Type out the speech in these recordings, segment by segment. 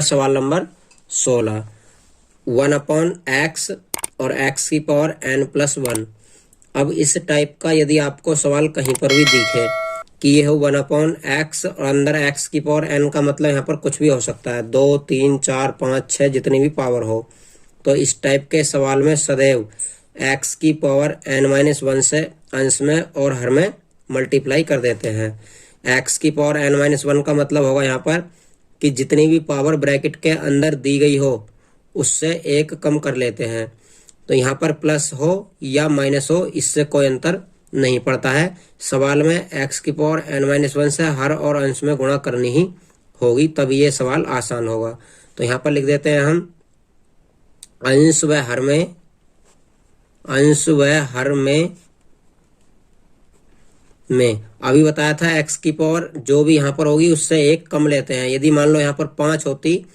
सवाल number 16। 1/x और x की पावर n+1। अब इस टाइप का यदि आपको सवाल कहीं पर भी दिखे कि ये हो 1/x और अंदर x की पावर n का मतलब यहाँ पर कुछ भी हो सकता है, 2 3 4 5 6 जितनी भी पावर हो, तो इस टाइप के सवाल में सदैव x की पावर n-1 से अंश में और हर में मल्टीप्लाई कर देते हैं। x की पावर n-1 का मतलब होगा यहाँ पर कि जितनी भी पावर ब्रैकेट के अंदर दी गई हो उससे एक कम कर लेते हैं। तो यहाँ पर प्लस हो या माइनस हो इससे कोई अंतर नहीं पड़ता है। सवाल में x की पावर n-1 से हर और अंश में गुणा करनी ही होगी, तभी ये सवाल आसान होगा। तो यहाँ पर लिख देते हैं हम अंश व हर में अभी बताया था x की पावर जो भी यहाँ पर होगी उससे एक कम लेते हैं। यदि मान लो यहाँ पर 5 होती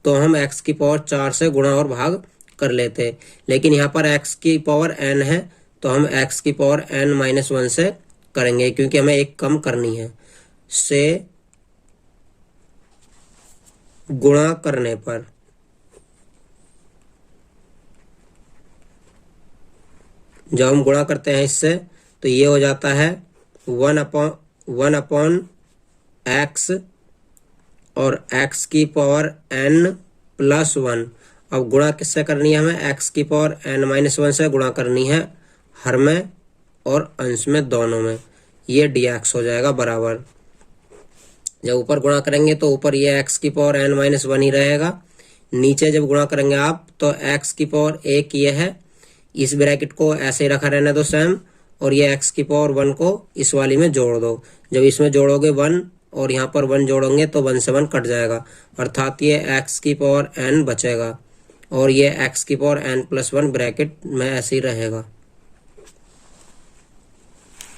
तो हम x की पावर 4 से गुणा और भाग कर लेते, लेकिन यहाँ पर x की पावर n है तो हम x की पावर n-1 से करेंगे क्योंकि हमें एक कम करनी है। से गुणा करने पर जब हम गुणा करते हैं इससे तो ये हो जाता है 1/x और x की पावर n+1। अब गुणा किससे करनी है, हमें x की पावर n-1 से गुणा करनी है हर में और अंश में, दोनों में। ये dx हो जाएगा बराबर, जब ऊपर गुणा करेंगे तो ऊपर ये x की पावर n-1 ही रहेगा, नीचे जब गुणा करेंगे आप तो x की पावर 1 ये है, इस ब्रैकेट को ऐसे ही रखा रहने दो सेम, और ये x की पावर 1 को इस वाली में जोड़ दो। जब इसमें जोड़ोगे 1 और यहाँ पर 1 जोड़ोगे तो 1 से 1 कट जाएगा, अर्थात ये x की पावर n बचेगा और ये x की पावर n+1 ब्रैकेट में ऐसे ही रहेगा।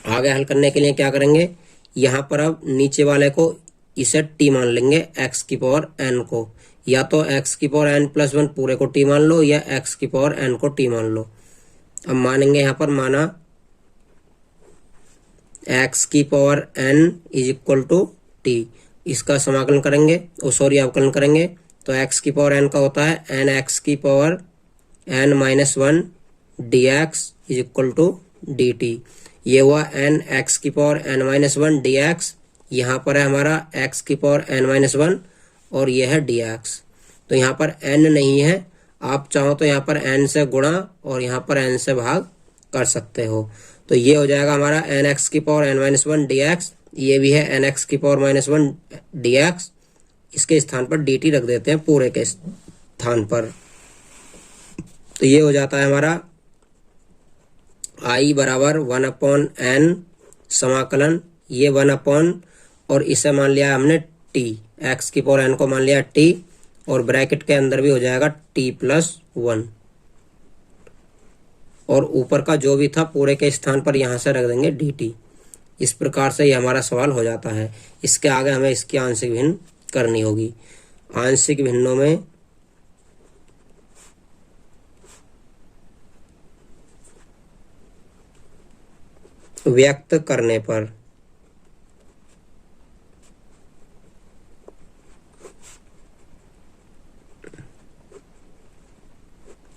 आगे हल करने के लिए क्या करेंगे, यहाँ पर अब नीचे वाले को इसे t मान लेंगे, x की पावर n को, या तो x की पावर n+1 पूरे को t मान लो या x की पावर n को t मान लो। अब मानेंगे यहाँ पर माना x की पावर n = t, इसका समाकलन करेंगे अवकलन करेंगे तो x की पावर n का होता है nx की पावर n-1 dx = dt। ये हुआ nx की पावर n-1 dx, यहाँ पर है हमारा x की पावर n-1 और यह है dx। तो यहाँ पर n नहीं है, आप चाहो तो यहाँ पर n से गुणा और यहाँ पर n से भाग कर सकते हो। तो ये हो जाएगा हमारा nx की पावर n-1 dx, ये भी है nx की पावर -1 dx, इसके स्थान पर dt रख देते हैं पूरे के स्थान पर। तो ये हो जाता है हमारा i बराबर 1/n समाकलन, ये 1 और इसे मान लिया हमने t, x की पावर n को मान लिया t और ब्रैकेट के अंदर भी हो जाएगा t+1 और ऊपर का जो भी था पूरे के स्थान पर यहाँ से रख देंगे dt। इस प्रकार से ये हमारा सवाल हो जाता है। इसके आगे हमें इसकी आंशिक भिन्न करनी होगी। आंशिक भिन्नों में व्यक्त करने पर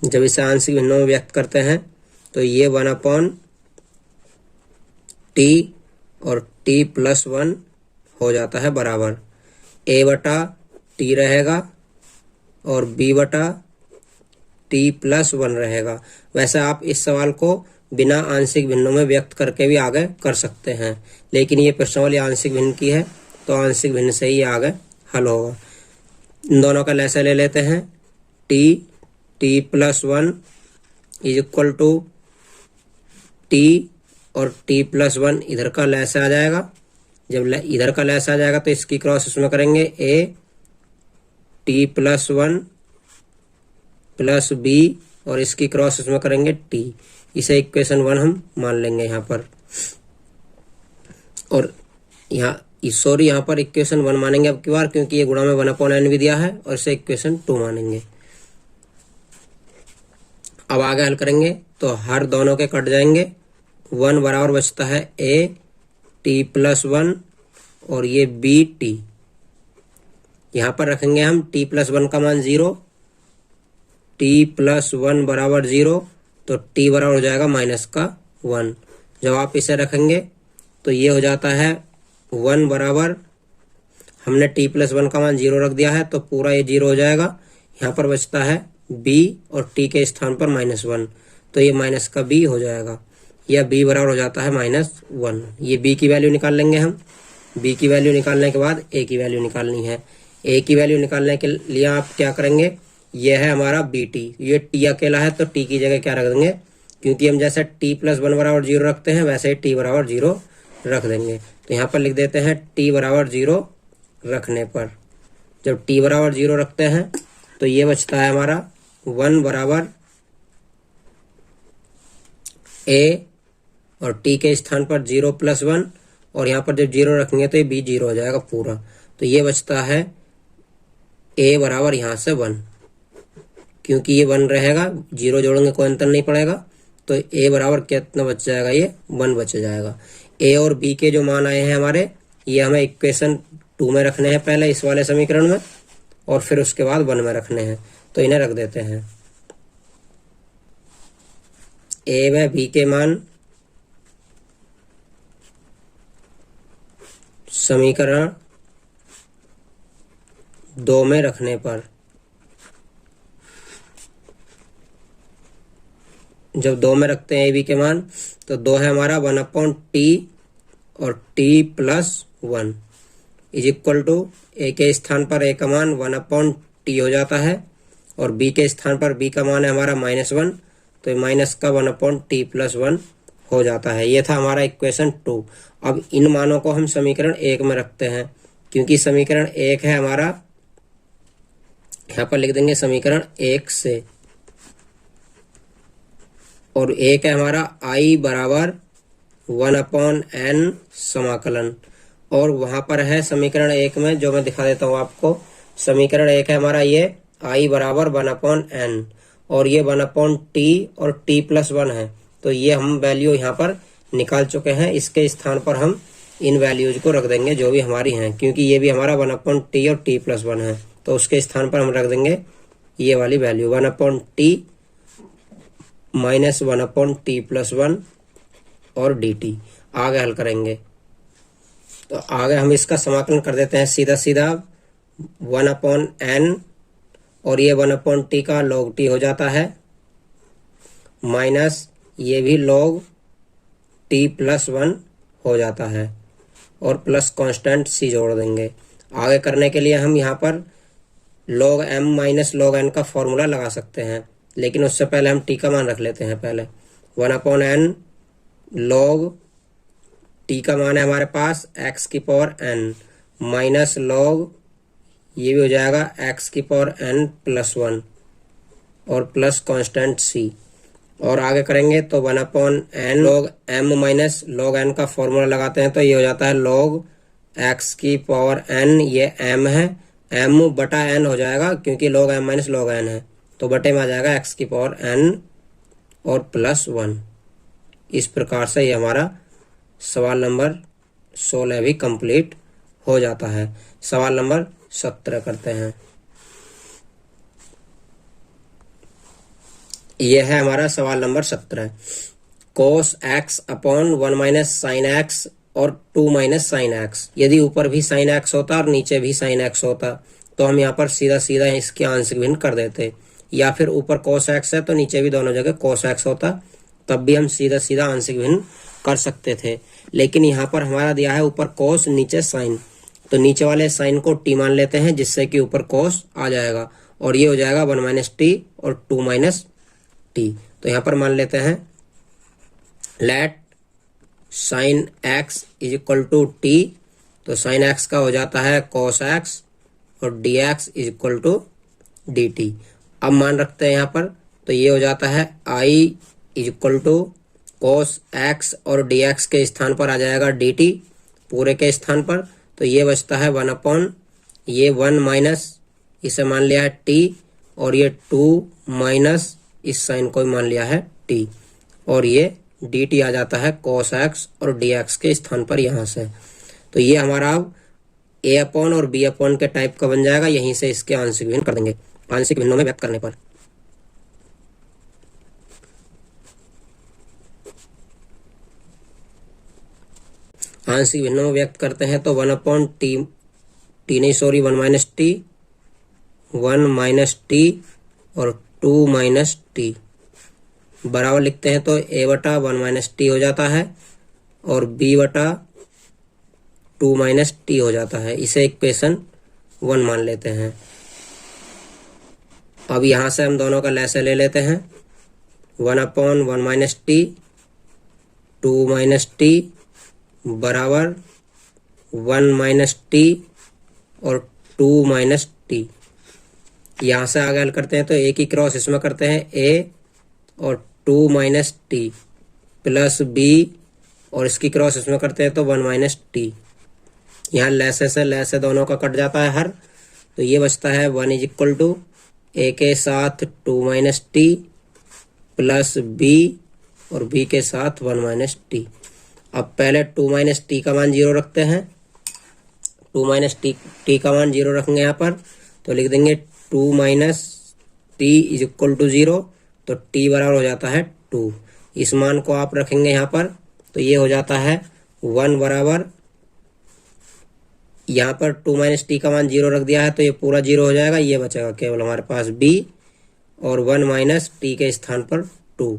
जब इसे आंशिक भिन्नों में व्यक्त करते हैं तो ये 1/t और t+1 हो जाता है बराबर a/t रहेगा और b/t+1 रहेगा। वैसे आप इस सवाल को बिना आंशिक भिन्नों में व्यक्त करके भी आगे कर सकते हैं, लेकिन ये प्रश्नावली आंशिक भिन्न की है तो आंशिक भिन्न से ही आगे हल होगा। इन दोनों का लैसा ले लेते हैं, t+1 = t और t+1 इधर का लैसा आ जाएगा। जब इधर का लैसा आ जाएगा तो इसकी क्रॉस इसमें करेंगे a t+1 + b और इसकी क्रॉस इसमें करेंगे t, इसे इक्वेशन 1 हम मान लेंगे यहाँ पर। और यहाँ पर इक्वेशन 1 मानेंगे अब की बार, क्योंकि ये गुणा में 1/n भी दिया है, और इसे इक्वेशन 2 मानेंगे। अब आगे हल करेंगे तो हर दोनों के कट जाएंगे, 1 बराबर बचता है a t+1 और ये b t, यहाँ पर रखेंगे हम t+1 का मान 0, t+1 बराबर 0, तो t बराबर हो जाएगा -1। जब आप इसे रखेंगे तो ये हो जाता है 1 बराबर, हमने t+1 का मान 0 रख दिया है तो पूरा ये 0 हो जाएगा। यहाँ पर बचता है b और t के स्थान पर -1, तो ये माइनस का b हो जाएगा, या b बराबर हो जाता है -1। ये b की वैल्यू निकाल लेंगे हम। b की वैल्यू निकालने के बाद a की वैल्यू निकालनी है। a की वैल्यू निकालने के लिए आप क्या करेंगे, ये है हमारा bt, ये t अकेला है तो t की जगह क्या रख देंगे, क्योंकि हम जैसे t+1 बराबर 0 रखते हैं वैसे ही t बराबर 0 रख देंगे। तो यहाँ पर लिख देते हैं t बराबर 0 रखने पर, जब t बराबर 0 रखते हैं तो ये बचता है हमारा 1 बराबर a, और t के स्थान पर 0+1, और यहाँ पर जब 0 रखेंगे तो ये b 0 हो जाएगा पूरा। तो ये बचता है a बराबर यहाँ से 1, क्योंकि ये 1 रहेगा, 0 जोड़ेंगे कोई अंतर नहीं पड़ेगा, तो a बराबर कितना बच जाएगा, ये 1 बच जाएगा। a और b के जो मान आए हैं हमारे, ये हमें इक्वेशन 2 में रखने हैं पहले इस वाले समीकरण में, और फिर उसके बाद 1 में रखने हैं। तो इन्हें रख देते हैं। a व b के मान समीकरण 2 में रखने पर, जब 2 में रखते हैं ए बी के मान, तो 2 है हमारा 1/t और t+1 is equal to A के स्थान पर ए का मान 1/t हो जाता है, और बी के स्थान पर बी का मान है हमारा -1, तो माइनस का 1/t+1 हो जाता है। ये था हमारा इक्वेशन 2। अब इन मानों को हम समीकरण 1 में रखते हैं, क्योंकि समीकरण 1 है हमारा, यहाँ पर लिख देंगे समीकरण 1 से, और 1 है हमारा i बराबर 1/n समाकलन, और वहां पर है समीकरण 1 में जो मैं दिखा देता हूँ आपको। समीकरण 1 है हमारा ये i बराबर 1/n, और ये 1/t और t+1 है, तो ये हम वैल्यू यहाँ पर निकाल चुके हैं। इसके स्थान पर हम इन वैल्यूज को रख देंगे जो भी हमारी हैं, क्योंकि ये भी हमारा 1/t और t+1 है, तो उसके स्थान पर हम रख देंगे ये वाली वैल्यू 1/t माइनस 1/t+1 और dt। आगे हल करेंगे तो आगे हम इसका समाकलन कर देते हैं सीधा सीधा 1/n, और ये 1/t का log t हो जाता है, माइनस ये भी log t+1 हो जाता है, और प्लस कांस्टेंट c जोड़ देंगे। आगे करने के लिए हम यहाँ पर log m minus log n का फॉर्मूला लगा सकते हैं, लेकिन उससे पहले हम t का मान रख लेते हैं। पहले 1/n log t का मान है हमारे पास x⁴n माइनस log, ये भी हो जाएगा x⁴n+1 और प्लस कांस्टेंट c। और आगे करेंगे तो 1/n log m minus log n का फॉर्मूला लगाते हैं तो ये हो जाता है log x⁴n, ये m है, m/n हो जाएगा क्योंकि log m minus log n है, तो बटे में आ जाएगा x⁴n और +1। इस प्रकार से ये हमारा सवाल नंबर 16 भी कंप्लीट हो जाता है। सवाल नंबर 17 करते हैं। यह है हमारा सवाल number 17। cos x/1 minus sine x और 2 माइनस साइन x। यदि ऊपर भी साइन x होता और नीचे भी साइन x होता तो हम यहाँ पर सीधा सीधा इसके आंशिक भिन्न कर देते, या फिर ऊपर cos x है तो नीचे भी दोनों जगह cos x होता, तब भी हम सीधा सीधा आंशिक भिन्न कर सकते थे। लेकिन यहाँ पर हमारा दिया है ऊपर cos नीचे साइन, तो नीचे वाले साइन को t मान लेते हैं जिससे कि ऊपर cos आ जाएगा, और ये हो जाएगा 1 - t और 2 - t। तो यहाँ पर मान लेते हैं let sine x is equal to t, तो साइन x का हो जाता है cos x और dx is equal to dt। अब मान रखते हैं यहाँ पर, तो ये हो जाता है i is equal to cos x और dx के स्थान पर आ जाएगा dt पूरे के स्थान पर, तो ये बचता है 1 माइनस इसे मान लिया है t, और ये 2 माइनस इस साइन को मान लिया है t, और ये dt आ जाता है cos x और dx के स्थान पर यहाँ से। तो ये हमारा अब ए अपॉन और बी अपॉन के टाइप का बन जाएगा। यहीं से इसके आंशिक भिन्न कर देंगे आंशिक भिन्नों में व्यक्त करने पर। आंशिक भिन्नों में व्यक्त करते हैं तो 1 अपॉन टी, नहीं sorry 1 minus T, 1 minus T और 2 माइनस टी बराबर लिखते हैं तो ए बटा 1 माइनस टी हो जाता है और बी बटा 2 माइनस टी हो जाता है। इसे इक्वेशन 1 मान लेते हैं। अब यहाँ से हम दोनों का लैसे ले लेते हैं। 1 upon 1 minus T, 2 minus T बराबर 1 माइनस टी और 2 माइनस टी। यहाँ से आगे हल करते हैं तो ए की क्रॉस इसमें करते हैं ए और 2 माइनस टी प्लस बी और इसकी क्रॉस इसमें करते हैं तो 1 माइनस टी। यहाँ लैसे से लैसे दोनों का कट जाता है हर, तो ये बचता है 1 इज इक्वल टू ए के साथ 2 माइनस टी प्लस बी और बी के साथ 1 माइनस टी। अब पहले 2 माइनस टी का मान 0 रखते हैं। 2 माइनस टी का मान 0 रखेंगे यहाँ पर तो लिख देंगे 2 minus T is equal to 0, तो टी बराबर हो जाता है 2। इस मान को आप रखेंगे यहाँ पर तो ये हो जाता है 1 बराबर, यहाँ पर 2 माइनस टी का मान 0 रख दिया है तो ये पूरा 0 हो जाएगा। ये बचेगा केवल हमारे पास b और 1 माइनस टी के स्थान पर 2।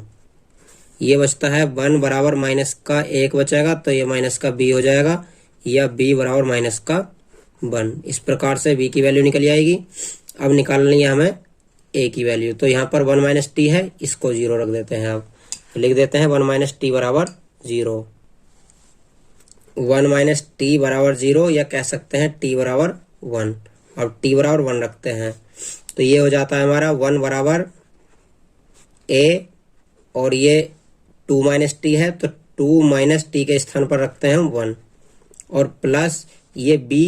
ये बचता है 1 बराबर माइनस का 1 बचेगा तो ये माइनस का b हो जाएगा या b बराबर माइनस का 1। इस प्रकार से b की वैल्यू निकल आएगी। अब निकालनी है हमें a की वैल्यू, तो यहाँ पर 1 माइनस टी है, इसको 0 रख देते हैं। अब लिख देते हैं 1 माइनस टी बराबर 0। 1 माइनस टी बराबर 0 या कह सकते हैं टी बराबर 1। अब टी बराबर 1 रखते हैं तो ये हो जाता है हमारा 1 बराबर a और ये 2 माइनस टी है तो 2 माइनस टी के स्थान पर रखते हैं 1 और प्लस ये b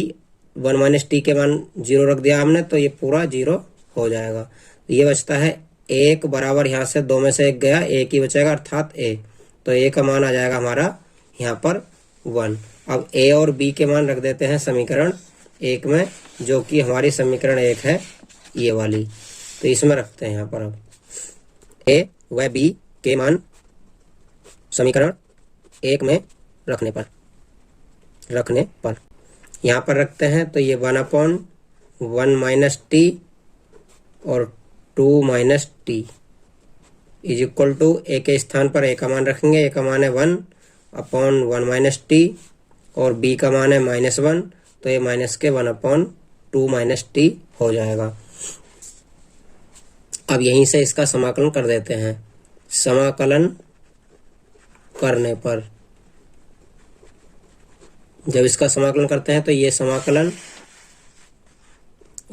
1 माइनस टी के मान 0 रख दिया हमने तो ये पूरा 0 हो जाएगा। ये बचता है 1 बराबर, यहाँ से 2 में से 1 गया, 1 ही बचेगा अर्थात a, तो a का मान आ जाएगा हमारा यहाँ पर 1। अब a और b के मान रख देते हैं समीकरण 1 में, जो कि हमारी समीकरण 1 है ये वाली, तो इसमें रखते हैं यहाँ पर। अब a व b के मान समीकरण 1 में रखने पर यहाँ पर रखते हैं तो ये 1 अपॉन 1 माइनस टी और 2 minus T is equal to A के स्थान पर ए का मान रखेंगे। ए का मान है 1 अपॉन 1 माइनस टी और बी का मान है -1, तो ये माइनस के 1 अपॉन 2 माइनस टी हो जाएगा। अब यहीं से इसका समाकलन कर देते हैं। समाकलन करने पर जब इसका समाकलन करते हैं तो ये समाकलन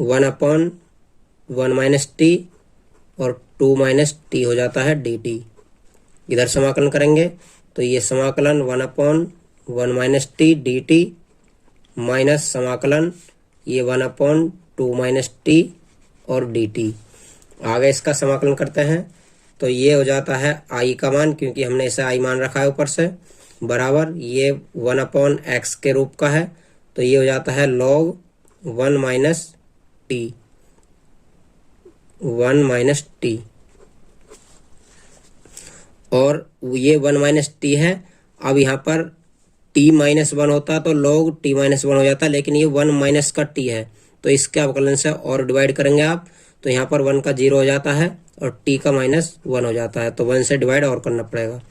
1 अपॉन 1 माइनस टी और 2 माइनस टी हो जाता है dt। इधर समाकलन करेंगे तो ये समाकलन 1 upon 1 minus T dt minus समाकलन ये 1 अपॉन 2 माइनस टी और dt। आगे इसका समाकलन करते हैं तो ये हो जाता है i का मान, क्योंकि हमने इसे i मान रखा है ऊपर से, बराबर ये 1 अपॉन एक्स के रूप का है तो ये हो जाता है log 1 minus T, 1 minus T, और ये 1 माइनस टी है। अब यहाँ पर t माइनस 1 होता तो log t माइनस 1 हो जाता, लेकिन ये 1 माइनस का t है तो इसके अवकलन से और डिवाइड करेंगे आप तो यहाँ पर 1 का 0 हो जाता है और t का -1 हो जाता है, तो 1 से डिवाइड और करना पड़ेगा।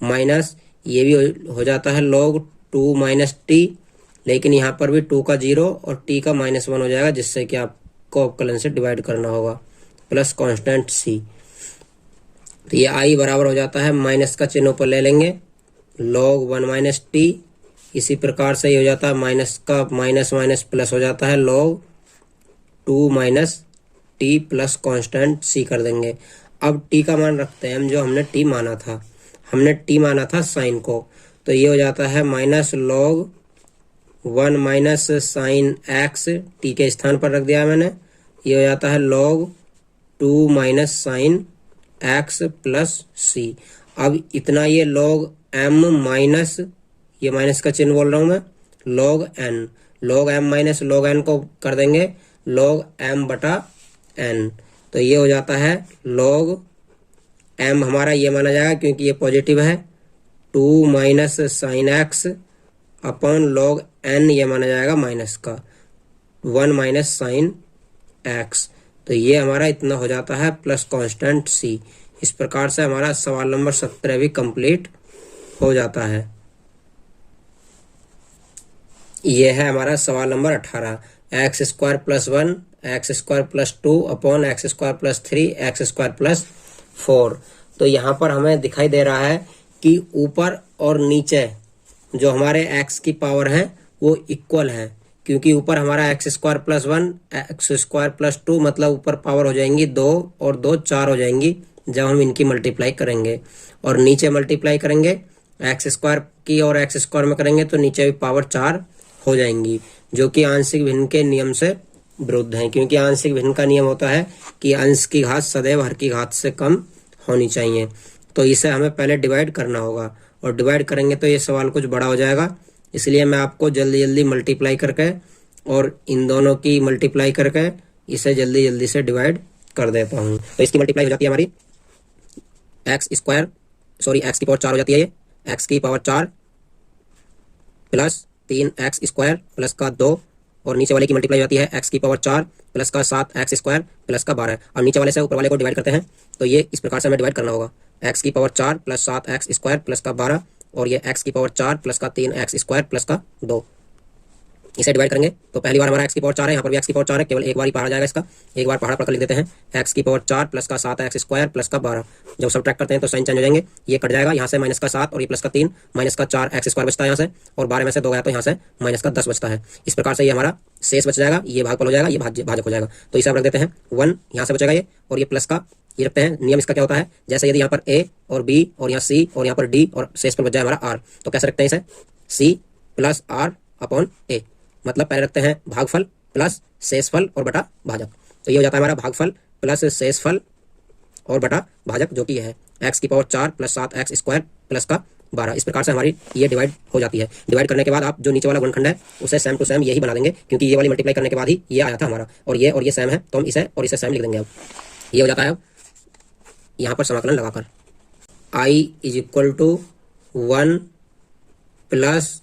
माइनस ये भी हो जाता है log 2 माइनस टी, लेकिन यहाँ पर भी 2 का 0 और t का -1 हो जाएगा, जिससे कि आपको अवकलन से डिवाइड करना होगा, प्लस कांस्टेंट c। तो ये i बराबर हो जाता है, माइनस का चिन्ह ऊपर ले लेंगे, log 1 माइनस टी। इसी प्रकार से ये हो जाता है माइनस का माइनस माइनस प्लस हो जाता है log 2 minus T plus constant c कर देंगे। अब t का मान रखते हैं हम, जो हमने t माना था, हमने t माना था साइन को, तो ये हो जाता है minus log 1 minus sine x, t के स्थान पर रख दिया मैंने, ये हो जाता है log 2 minus sine x plus c। अब इतना ये log m माइनस, ये माइनस का चिन्ह बोल रहा हूँ मैं, log n, log m minus log n को कर देंगे log m बटा n, तो ये हो जाता है log m हमारा ये माना जाएगा क्योंकि ये पॉजिटिव है, 2 minus sine x upon log n ये माना जाएगा माइनस का 1 माइनस साइन एक्स, तो ये हमारा इतना हो जाता है प्लस कांस्टेंट c। इस प्रकार से हमारा सवाल नंबर 17 भी कंप्लीट हो जाता है। ये है हमारा सवाल number 18, x square plus 1 x square plus 2 upon x square plus 3 x square plus 4। तो यहाँ पर हमें दिखाई दे रहा है कि ऊपर और नीचे जो हमारे x की पावर है वो इक्वल है, क्योंकि ऊपर हमारा x square plus 1 x square plus 2 मतलब ऊपर पावर हो जाएंगी 2 और 2 4 हो जाएंगी जब हम इनकी मल्टीप्लाई करेंगे, और नीचे मल्टीप्लाई करेंगे एक्स स्क्वायर की और एक्स स्क्वायर में करेंगे तो नीचे भी पावर 4 हो जाएंगी, जो कि आंशिक भिन्न के नियम से विरुद्ध है, क्योंकि आंशिक भिन्न का नियम होता है कि अंश की घात सदैव हर की घात से कम होनी चाहिए। तो इसे हमें पहले डिवाइड करना होगा, और डिवाइड करेंगे तो ये सवाल कुछ बड़ा हो जाएगा, इसलिए मैं आपको जल्दी जल्दी मल्टीप्लाई करके और इन दोनों की मल्टीप्लाई करके इसे जल्दी जल्दी से डिवाइड कर देता हूँ। तो इसकी मल्टीप्लाई हो जाती है हमारी एक्स की पावर 4 हो जाती है, ये एक्स की power 4 plus 3 x square plus का 2, और नीचे वाले की मल्टीप्लाई हो जाती है एक्स की पावर 4 प्लस का 7 एक्स स्क्वायर प्लस का 12, और नीचे वाले से ऊपर वाले को डिवाइड करते हैं तो ये इस प्रकार से हमें डिवाइड करना होगा, एक्स की power 4 plus 7 x square plus का 12, और ये एक्स की पावर 4 प्लस का 3 एक्स स्क्वायर प्लस का 2। इसे डिवाइड करेंगे तो पहली बार हमारा एक्स की पावर 4 है, यहाँ पर भी एक्स की पावर 4 है, केवल एक बार ही पढ़ा जाएगा इसका, एक बार पढ़ा पढ़कर लिख देते हैं एक्स की पावर 4 प्लस का 7 एक्स स्क्वायर प्लस का 12। जब सब्ट्रैक्ट करते हैं तो साइन चेंज हो जाएंगे, ये कट जाएगा, यहाँ से माइनस का 7 और ये प्लस का 3 माइनस का 4 एक्स स्क्वायर बचता है यहाँ से, और 12 में से 2 गया तो यहाँ से माइनस का 10 बचता है। इस प्रकार से ये हमारा शेष बच जाएगा, ये भागफल हो जाएगा, ये भाजक हो जाएगा। तो इसे आप रख देते हैं 1 यहाँ से बचेगा ये, और ये प्लस का ये रखते हैं। नियम इसका क्या होता है, जैसे यदि यहाँ पर ए और बी और यहाँ सी और यहाँ पर डी और शेष पर बच जाए हमारा आर, तो कैसे रखते हैं इसे, सी प्लस आर अपॉन ए, मतलब पहले रखते हैं भागफल प्लस शेषफल और बटा भाजक, तो ये हो जाता है हमारा भागफल प्लस शेषफल और बटा भाजक, जो कि यह है एक्स की power 4 plus 7 x square plus का 12। इस प्रकार से हमारी ये डिवाइड हो जाती है। डिवाइड करने के बाद आप जो नीचे वाला गुणनखंड है उसे सेम टू सेम यही बना देंगे, क्योंकि ये वाली मल्टीप्लाई करने के बाद ही ये आया था हमारा, और ये सेम है तो हम इसे और इसे सेम लिख देंगे। अब ये हो जाता है, अब यहाँ पर समाकलन लगाकर i is equal to 1 plus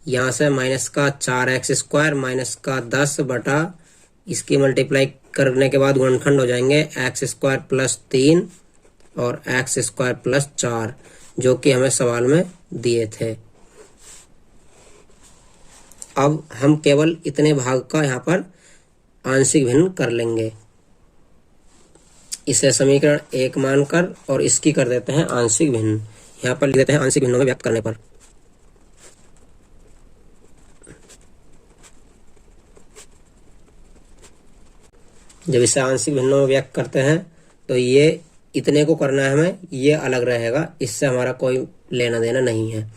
यहाँ से माइनस का 4 एक्स स्क्वायर माइनस का 10 बटा इसकी मल्टीप्लाई करने के बाद गुणनखंड हो जाएंगे एक्स स्क्वायर प्लस 3 और एक्स स्क्वायर प्लस 4, जो कि हमें सवाल में दिए थे। अब हम केवल इतने भाग का यहाँ पर आंशिक भिन्न कर लेंगे, इसे समीकरण 1 मानकर और इसकी कर देते हैं आंशिक भिन्न। यहाँ पर लिख देते हैं आंशिक भिन्नों में व्यक्त करने पर, जब इसे आंशिक भिन्नों में व्यक्त करते हैं तो ये इतने को करना है हमें, ये अलग रहेगा, इससे हमारा कोई लेना देना नहीं है।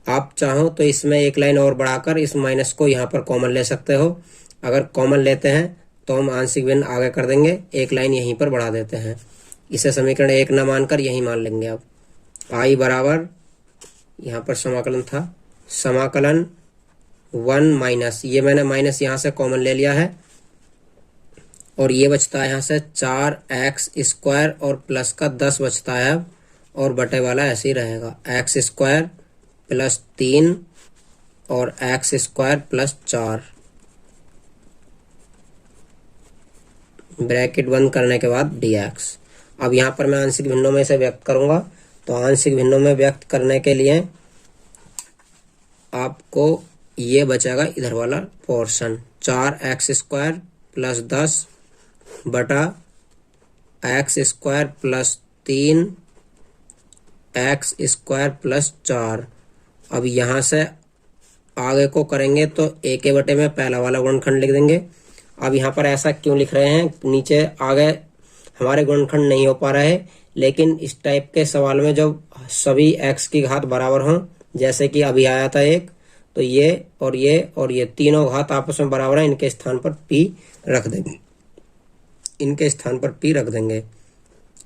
आप चाहो तो इसमें एक लाइन और बढ़ाकर इस माइनस को यहाँ पर कॉमन ले सकते हो, अगर कॉमन लेते हैं तो हम आंशिक भिन्न आगे कर देंगे, एक लाइन यहीं पर बढ़ा देते हैं, इसे समीकरण 1 न मानकर यही मान लेंगे। अब आई बराबर यहाँ पर समाकलन था, समाकलन 1 माइनस, ये मैंने माइनस यहाँ से कॉमन ले लिया है, और ये बचता है यहाँ से 4 एक्स स्क्वायर और प्लस का 10 बचता है अब, और बटे वाला ऐसे ही रहेगा एक्स स्क्वायर प्लस 3 और एक्स स्क्वायर प्लस 4, ब्रैकेट बंद करने के बाद dx। अब यहाँ पर मैं आंशिक भिन्नों में इसे व्यक्त करूंगा, तो आंशिक भिन्नों में व्यक्त करने के लिए आपको ये बचेगा इधर वाला पोर्शन 4 एक्स स्क्वायर प्लस 10 बटा x square plus 3 x square plus 4। अब यहाँ से आगे को करेंगे तो a के बटे में पहला वाला गुणनखंड लिख देंगे। अब यहाँ पर ऐसा क्यों लिख रहे हैं, नीचे आगे हमारे गुणनखंड नहीं हो पा रहा है, लेकिन इस टाइप के सवाल में जब सभी x की घात बराबर हों, जैसे कि अभी आया था एक, तो ये और ये तीनों घात आपस में बराबर है, इनके स्थान पर p रख देंगे, इनके स्थान पर p रख देंगे।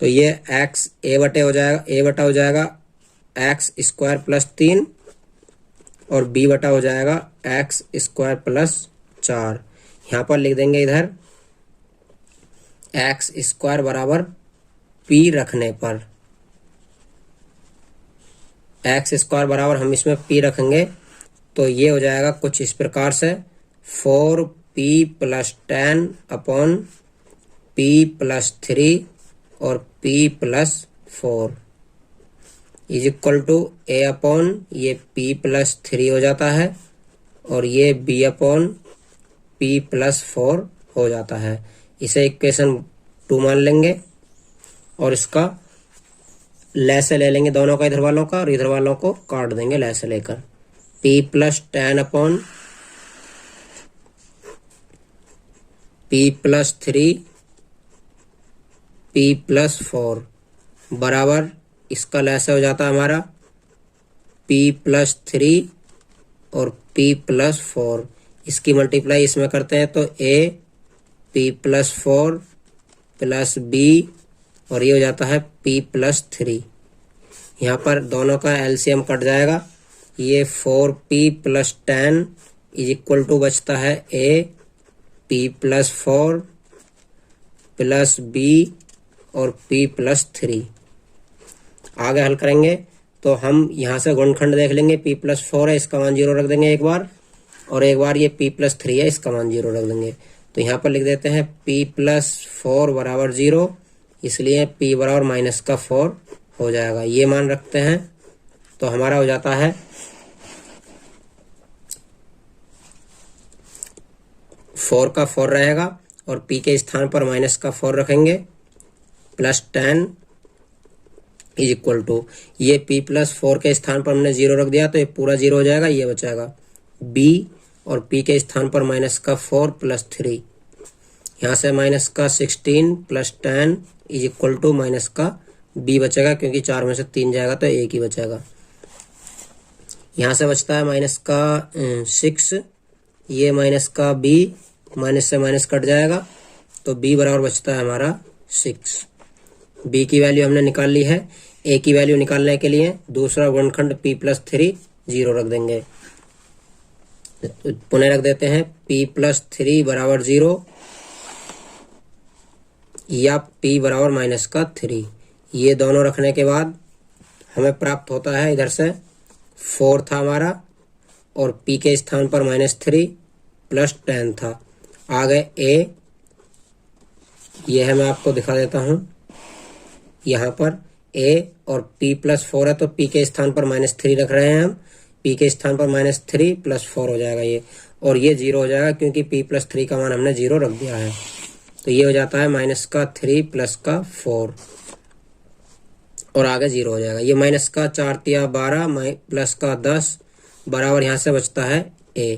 तो ये a बटा हो जाएगा एक्स स्क्वायर प्लस 3 और b बटा हो जाएगा एक्स स्क्वायर प्लस 4। यहाँ पर लिख देंगे इधर एक्स स्क्वायर बराबर p रखने पर, एक्स स्क्वायर बराबर हम इसमें p रखेंगे तो ये हो जाएगा कुछ इस प्रकार से 4p plus 10 upon p plus 3 और p plus 4 is equal to a upon ये p प्लस 3 हो जाता है और ये b अपॉन p प्लस 4 हो जाता है। इसे इक्वेशन 2 मान लेंगे और इसका लैसे ले लेंगे दोनों का, इधर वालों का और इधर वालों को काट देंगे लैसे लेकर। p plus 10 upon p plus 3 p plus 4 बराबर इसका लैसे हो जाता है हमारा p प्लस 3 और p प्लस 4। इसकी मल्टीप्लाई इसमें करते हैं तो a p plus 4 plus b और ये हो जाता है p प्लस 3। यहाँ पर दोनों का एलसीएम कट जाएगा, ये 4p plus 10 is equal to बचता है a p plus 4 plus b और p प्लस 3। आगे हल करेंगे तो हम यहाँ से गुणनखंड देख लेंगे, p प्लस 4 है इसका मान 0 रख देंगे एक बार, और एक बार ये p प्लस 3 है इसका मान 0 रख देंगे। तो यहाँ पर लिख देते हैं p प्लस 4 बराबर 0, इसलिए p बराबर माइनस का 4 हो जाएगा। ये मान रखते हैं तो हमारा हो जाता है 4 का 4 रहेगा और p के स्थान पर माइनस का 4 रखेंगे प्लस 10 इज इक्वल टू ये p प्लस 4 के स्थान पर हमने 0 रख दिया तो ये पूरा 0 हो जाएगा, ये बचाएगा b और p के स्थान पर माइनस का 4 प्लस 3, यहाँ से माइनस का 16 plus 10 is equal to minus का b बचेगा, क्योंकि 4 में से 3 जाएगा तो 1 ही बचेगा। यहाँ से बचता है माइनस का 6, ये माइनस का b, माइनस से माइनस कट जाएगा तो b बराबर बचता है हमारा 6। b की वैल्यू हमने निकाल ली है। a की वैल्यू निकालने के लिए दूसरा गुणनखंड p प्लस 3 0 रख देंगे, पुनः रख देते हैं p प्लस 3 बराबर 0 या p बराबर माइनस का 3। ये दोनों रखने के बाद हमें प्राप्त होता है इधर से 4 था हमारा और p के स्थान पर -3 प्लस 10 था। आगे a, ये है मैं आपको दिखा देता हूँ, यहाँ पर a और p प्लस 4 है तो p के स्थान पर -3 रख रहे हैं हम, p के स्थान पर -3 प्लस 4 हो जाएगा ये, और ये 0 हो जाएगा क्योंकि p प्लस 3 का मान हमने 0 रख दिया है। तो ये हो जाता है माइनस का 3 प्लस का 4 और आगे 0 हो जाएगा। ये माइनस का 4 तिया 12 प्लस का 10 बराबर यहाँ से बचता है a,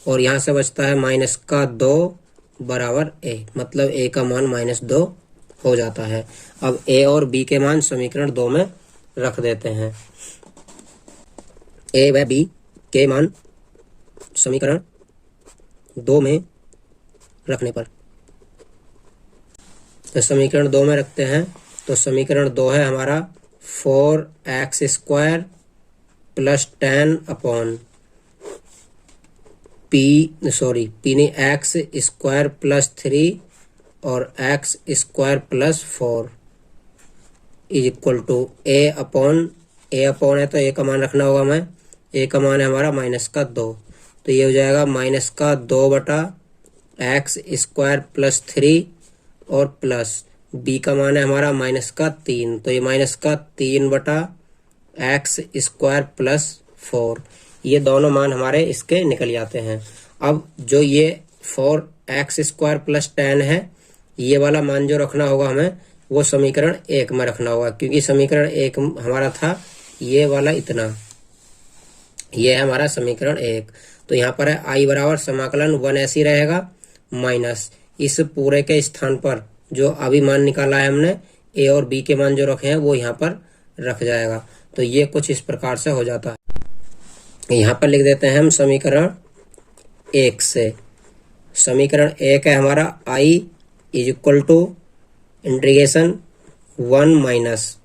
और यहाँ से बचता है माइनस का 2 बराबर a, मतलब a का मान -2 हो जाता है। अब a और b के मान समीकरण 2 में रख देते हैं। a व b के मान समीकरण 2 में रखने पर, तो समीकरण 2 में रखते हैं तो समीकरण 2 है हमारा 4x square plus 10 upon p नहीं x स्क्वायर प्लस 3 और x square plus 4 is equal to a upon है तो a का मान रखना होगा, मैं a का मान है हमारा माइनस का 2, तो ये हो जाएगा माइनस का 2 बटा x स्क्वायर प्लस 3 और प्लस b का मान है हमारा माइनस का 3, तो ये माइनस का 3 बटा x स्क्वायर प्लस 4। ये दोनों मान हमारे इसके निकल जाते हैं। अब जो ये 4x स्क्वायर प्लस 10 है, ये वाला मान जो रखना होगा हमें वो समीकरण 1 में रखना होगा, क्योंकि समीकरण 1 हमारा था ये वाला इतना, ये है हमारा समीकरण 1। तो यहाँ पर है i बराबर समाकलन 1 ऐसी रहेगा माइनस इस पूरे के स्थान पर जो अभी मान निकाला है हमने, a और b के मान जो रखे हैं वो यहाँ पर रख जाएगा। तो ये कुछ इस प्रकार से हो जाता है। यहाँ पर लिख देते हैं हम समीकरण 1 से। समीकरण 1 है हमारा i is equal to integration 1 minus,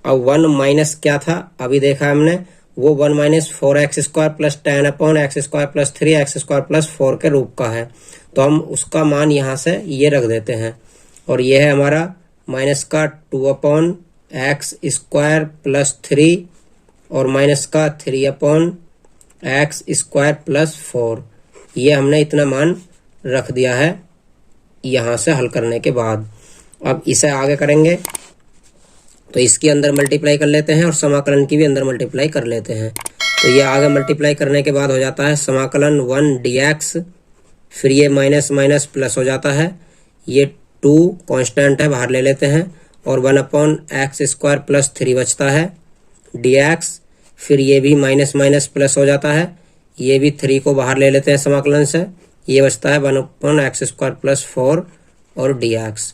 अब 1 माइनस क्या था अभी देखा हमने, वो 1 minus 4x² plus 10/x² plus 3x² plus 4 के रूप का है। तो हम उसका मान यहाँ से ये रख देते हैं और ये है हमारा माइनस का 2/x² प्लस 3 और माइनस का 3/x² प्लस 4। ये हमने इतना मान रख दिया है यहाँ से हल करने के बाद। अब इसे आगे करेंगे तो इसके अंदर मल्टीप्लाई कर लेते हैं और समाकलन की भी अंदर मल्टीप्लाई कर लेते हैं। तो ये आगे मल्टीप्लाई करने के बाद हो जाता है समाकलन 1 dx, फिर ये माइनस माइनस प्लस हो जाता है, ये 2 कांस्टेंट है बाहर ले लेते हैं और 1/x² प्लस 3 बचता है dx, फिर ये भी माइनस माइनस प्लस हो जाता है, ये भी 3 को बाहर ले लेते हैं समाकलन से, ये बचता है 1/x² प्लस 4 और dx।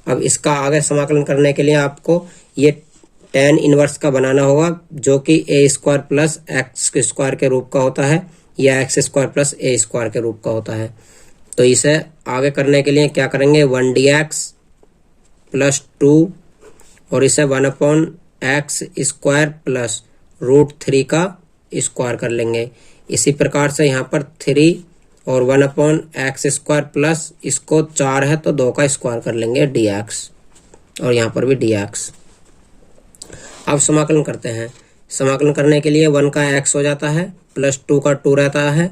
अब इसका आगे समाकलन करने के लिए आपको ये tan इनवर्स का बनाना होगा जो कि a² प्लस x² के रूप का होता है या x² प्लस a² के रूप का होता है। तो इसे आगे करने के लिए क्या करेंगे 1 dx प्लस 2 और इसे 1/x² प्लस √3 का स्क्वायर कर लेंगे। इसी प्रकार से यहाँ पर 3 और 1/x² प्लस इसको 4 है तो 2 का स्क्वायर कर लेंगे dx और यहाँ पर भी dx। अब समाकलन करते हैं। समाकलन करने के लिए 1 का x हो जाता है प्लस 2 का 2 रहता है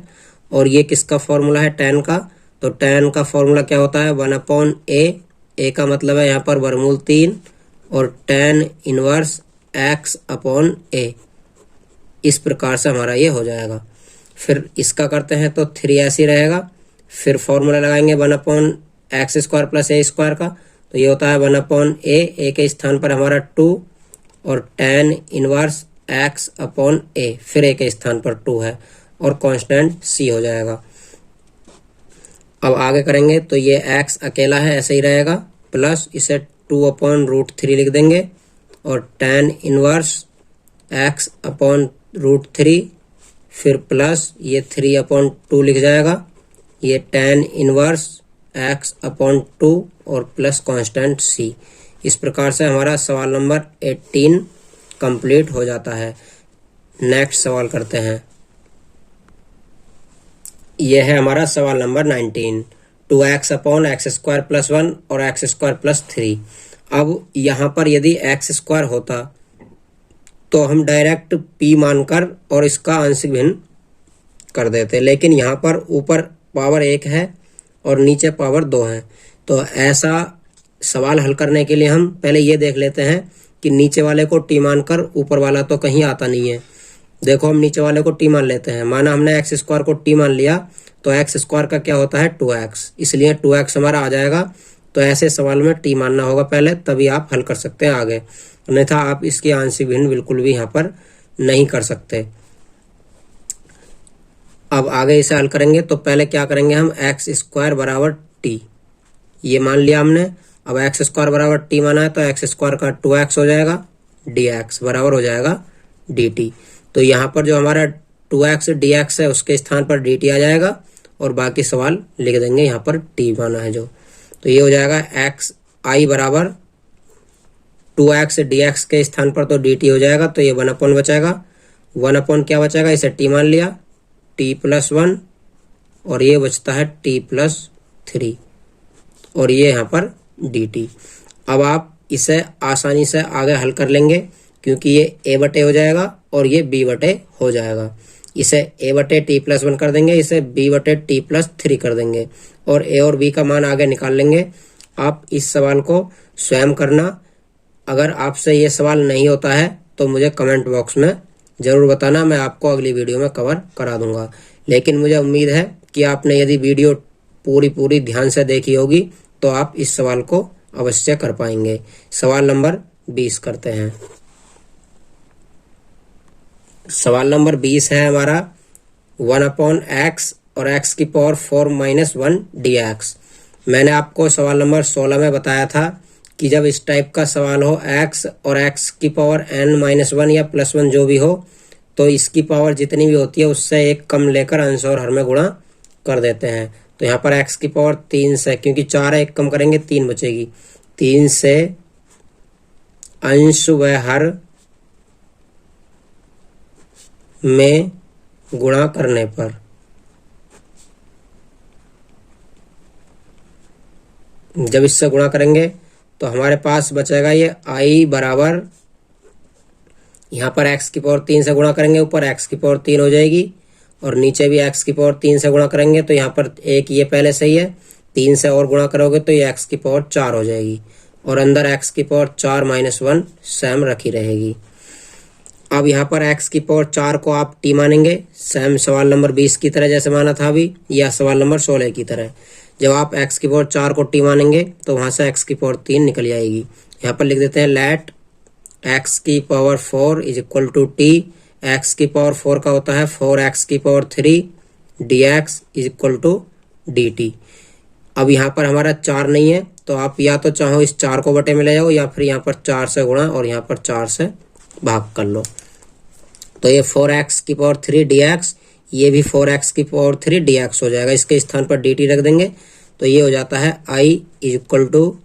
और ये किसका फॉर्मूला है tan का। तो tan का फॉर्मूला क्या होता है 1/a का मतलब है यहाँ पर वर्गमूल 3 और tan इनवर्स x/a। इस प्रकार से हमारा ये हो जाएगा। फिर इसका करते हैं तो 3 ऐसे ही रहेगा, फिर फॉर्मूला लगाएंगे 1/x² प्लस a² का, तो ये होता है 1/a के स्थान पर हमारा 2 और tan इनवर्स x/a, फिर a के स्थान पर 2 है और कांस्टेंट c हो जाएगा। अब आगे करेंगे तो ये x अकेला है ऐसे ही रहेगा, प्लस इसे 2/√3 लिख देंगे और tan इनवर्स x/√3, फिर प्लस ये 3/2 लिख जाएगा, ये tan इनवर्स x/2 और प्लस कांस्टेंट c। इस प्रकार से हमारा सवाल नंबर 18 कंप्लीट हो जाता है। नेक्स्ट सवाल करते हैं। यह है हमारा सवाल नंबर 19, 2x/x² प्लस 1 और x² प्लस 3। अब यहाँ पर यदि x² होता तो हम डायरेक्ट p मानकर और इसका आंशिक भिन्न कर देते, लेकिन यहाँ पर ऊपर पावर 1 है और नीचे पावर 2 है। तो ऐसा सवाल हल करने के लिए हम पहले ये देख लेते हैं कि नीचे वाले को t मानकर ऊपर वाला तो कहीं आता नहीं है। देखो हम नीचे वाले को t मान लेते हैं, माना हमने x² को t मान लिया तो x² का क्या होता है 2x, इसलिए 2x हमारा आ जाएगा। तो ऐसे सवाल में t मानना होगा पहले, तभी आप हल कर सकते हैं आगे, अन्यथा आप इसकी आंशिक भिन्न बिल्कुल भी यहाँ पर नहीं कर सकते। अब आगे इसे हल करेंगे तो पहले क्या करेंगे हम x² बराबर t, ये मान लिया हमने। अब x² बराबर t माना है तो x² का 2x हो जाएगा, dx बराबर हो जाएगा dt। तो यहाँ पर जो हमारा 2x dx है उसके स्थान पर dt आ जाएगा और बाकी सवाल लिख देंगे यहाँ पर t माना है जो। तो ये हो जाएगा xi बराबर 2x dx के स्थान पर तो dt हो जाएगा, तो ये 1/, बचेगा 1/ क्या बचेगा, इसे t मान लिया, t प्लस 1 और ये बचता है t प्लस 3 और ये यहाँ पर dt। अब आप इसे आसानी से आगे हल कर लेंगे क्योंकि ये a/t हो जाएगा और ये b/t हो जाएगा। इसे a/t प्लस 1 कर देंगे, इसे b/t प्लस 3 कर देंगे और a और b का मान आगे निकाल लेंगे। आप इस सवाल को स्वयं करना। अगर आपसे ये सवाल नहीं होता है तो मुझे कमेंट बॉक्स में ज़रूर बताना, मैं आपको अगली वीडियो में कवर करा दूंगा। लेकिन मुझे उम्मीद है कि आपने यदि वीडियो पूरी ध्यान से देखी होगी तो आप इस सवाल को अवश्य कर पाएंगे। सवाल नंबर 20 करते हैं। सवाल नंबर 20 है हमारा 1/x और x⁴ - 1 dx। मैंने आपको सवाल नंबर 16 में बताया था कि जब इस टाइप का सवाल हो x और x⁻n-1 या +1 जो भी हो, तो इसकी पावर जितनी भी होती है उससे एक कम लेकर अंश और हर में गुणा कर देते हैं। तो यहाँ पर x की पावर 3 से, क्योंकि 4 है, एक कम करेंगे 3 बचेगी, 3 से अंश व हर में गुणा करने पर जब इससे गुणा करेंगे तो हमारे पास बचेगा ये आई बराबर, यहाँ पर x की पावर 3 से गुणा करेंगे, ऊपर x की पावर 3 हो जाएगी और नीचे भी x की पावर 3 से गुणा करेंगे तो यहाँ पर एक ये पहले से ही है, 3 से और गुणा करोगे तो ये x की पावर 4 हो जाएगी और अंदर x की पावर 4 माइनस 1 सेम रखी रहेगी। अब यहाँ पर x की पावर 4 को आप t मानेंगे, सेम सवाल नंबर 20 की तरह जैसे माना था अभी, या सवाल नंबर 16 की तरह। जब आप x की पावर 4 को t मानेंगे तो वहाँ से x की पावर 3 निकल जाएगी। यहाँ पर लिख देते हैं लेट x की power 4 is equal to t। x की पावर 4 का होता है 4x की power 3 dx is equal to dt। अब यहाँ पर हमारा 4 नहीं है तो आप या तो चाहो इस 4 को बटे में ले जाओ या फिर यहाँ पर 4 से गुणा और यहाँ पर 4 से भाग कर लो। तो ये 4x की पावर 3 dx, ये भी 4x की पावर 3 dx हो जाएगा। इसके स्थान पर dt रख देंगे तो ये हो जाता है i इज इक्वल टू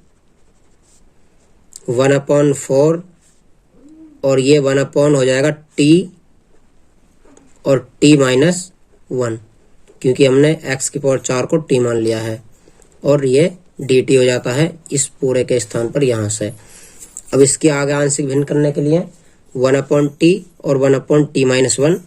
1/4 और ये 1/, हो जाएगा t और t माइनस 1, क्योंकि हमने x की पावर 4 को t मान लिया है और ये dt हो जाता है इस पूरे के स्थान पर यहाँ से। अब इसके आगे आंशिक भिन्न करने के लिए 1/t और 1/t माइनस 1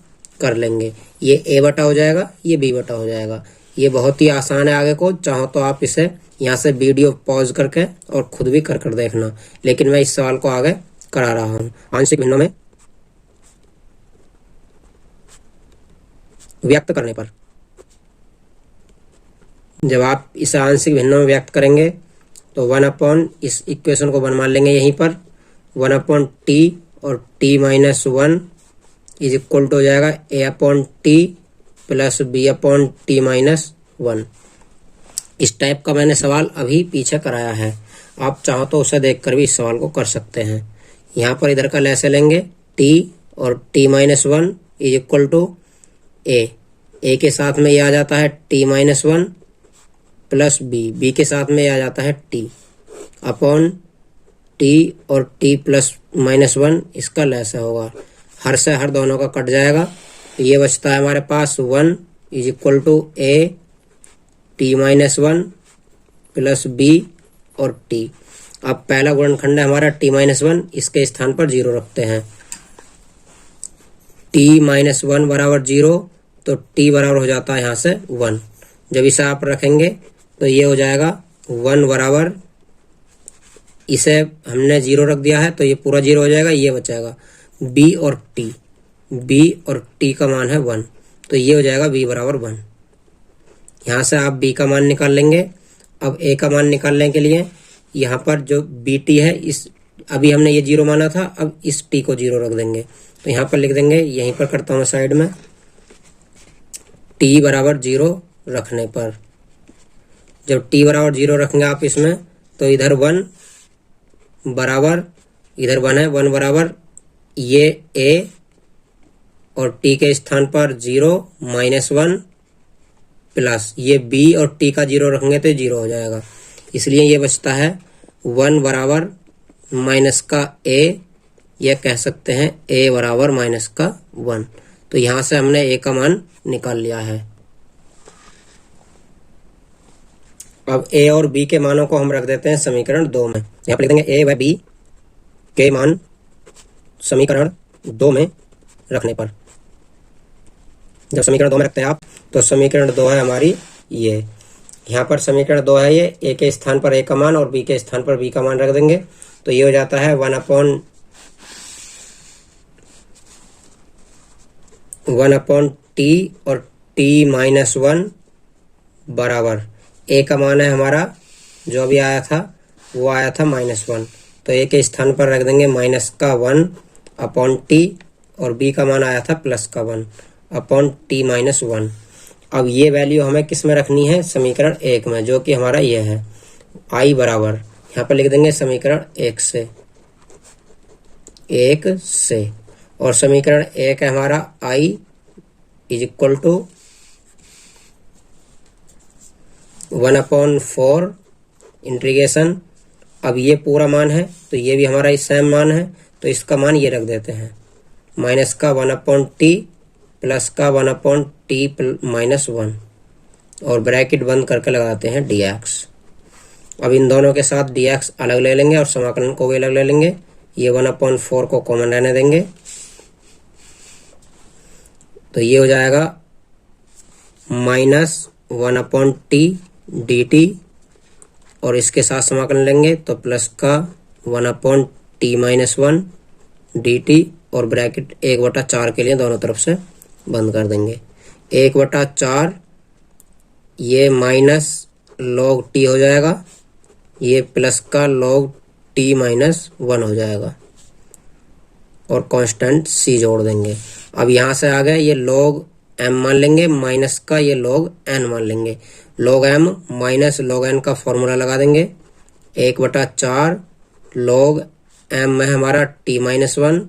कर लेंगे। ये a बटा हो जाएगा, ये b बटा हो जाएगा। ये बहुत ही आसान है, आगे को चाहो तो आप इसे यहाँ से वीडियो पॉज करके और खुद भी कर देखना, लेकिन मैं इस सवाल को आगे करा रहा हूँ। आंशिक भिन्नों में व्यक्त करने पर जब आप इसे आंशिक भिन्नों में व्यक्त करेंगे तो 1/, इस इक्वेशन को मान लेंगे यहीं पर 1/t और t minus 1 is equal to हो जाएगा a/t प्लस b/t माइनस 1। इस टाइप का मैंने सवाल अभी पीछे कराया है, आप चाहो तो उसे देखकर भी इस सवाल को कर सकते हैं। यहाँ पर इधर का लेसे लेंगे t और t minus 1 is equal to a के साथ में ये आ जाता है t माइनस 1 प्लस b के साथ में ये आ जाता है t अपॉन t और t प्लस माइनस 1, इसका लेसा होगा, हर से हर दोनों का कट जाएगा तो ये बचता है हमारे पास 1 is equal to a t minus 1 plus b और t। अब पहला गुणनखंड है हमारा t माइनस 1, इसके स्थान पर 0 रखते हैं। t माइनस 1 बराबर 0 तो t बराबर हो जाता है यहाँ से 1। जब इसे आप रखेंगे तो ये हो जाएगा 1 बराबर, इसे हमने 0 रख दिया है तो ये पूरा 0 हो जाएगा, ये बचाएगा b और t का मान है 1 तो ये हो जाएगा b बराबर 1। यहाँ से आप b का मान निकाल लेंगे। अब a का मान निकालने के लिए यहाँ पर जो bt है, इस अभी हमने ये 0 माना था, अब इस t को 0 रख देंगे तो यहाँ पर लिख देंगे, यहीं पर करता हूँ साइड में, t बराबर 0 रखने पर जब t बराबर 0 रखेंगे आप इसमें तो इधर 1 बराबर, इधर 1 है, 1 बराबर ये a और t के स्थान पर 0 माइनस 1 प्लस ये b और t का 0 रखेंगे तो 0 हो जाएगा, इसलिए ये बचता है 1 बराबर माइनस का a, यह कह सकते हैं a बराबर माइनस का 1। तो यहाँ से हमने a का मान निकाल लिया है। अब a और b के मानों को हम रख देते हैं समीकरण 2 में। यहाँ पर लिख देंगे a व b के मान समीकरण 2 में रखने पर, जब समीकरण 2 में रखते हैं आप तो समीकरण 2 है हमारी ये, यहाँ पर समीकरण 2 है ये, a के स्थान पर a का मान और b के स्थान पर b का मान रख देंगे तो ये हो जाता है 1/t और t माइनस 1 बराबर a का मान है हमारा जो अभी आया था वो आया था -1, तो a के स्थान पर रख देंगे -1/t और b का मान आया था +1/t माइनस 1। अब ये वैल्यू हमें किस में रखनी है, समीकरण 1 में, जो कि हमारा ये है i बराबर, यहाँ पर लिख देंगे समीकरण 1 से और समीकरण 1 है हमारा i is equal to 1/4 integration. अब ये पूरा मान है तो ये भी हमारा सेम मान है तो इसका मान ये रख देते हैं, माइनस का 1/t प्लस का 1/t-1 और ब्रैकेट बंद करके लगाते हैं dx। अब इन दोनों के साथ dx अलग ले लेंगे और समाकलन को भी अलग ले लेंगे। ये 1/4 को कॉमन रहने देंगे, तो ये हो जाएगा -1/t dt और इसके साथ समाकलन लेंगे तो प्लस का 1/t-1 dt और ब्रैकेट 1/4 के लिए दोनों तरफ से बंद कर देंगे। 1/4 ये माइनस log t हो जाएगा, ये प्लस का log t-1 हो जाएगा और कांस्टेंट c जोड़ देंगे। अब यहाँ से आ गए, ये log m मान लेंगे, माइनस का ये log n मान लेंगे। log m minus log n का फॉर्मूला लगा देंगे। 1/4 log m है हमारा t-1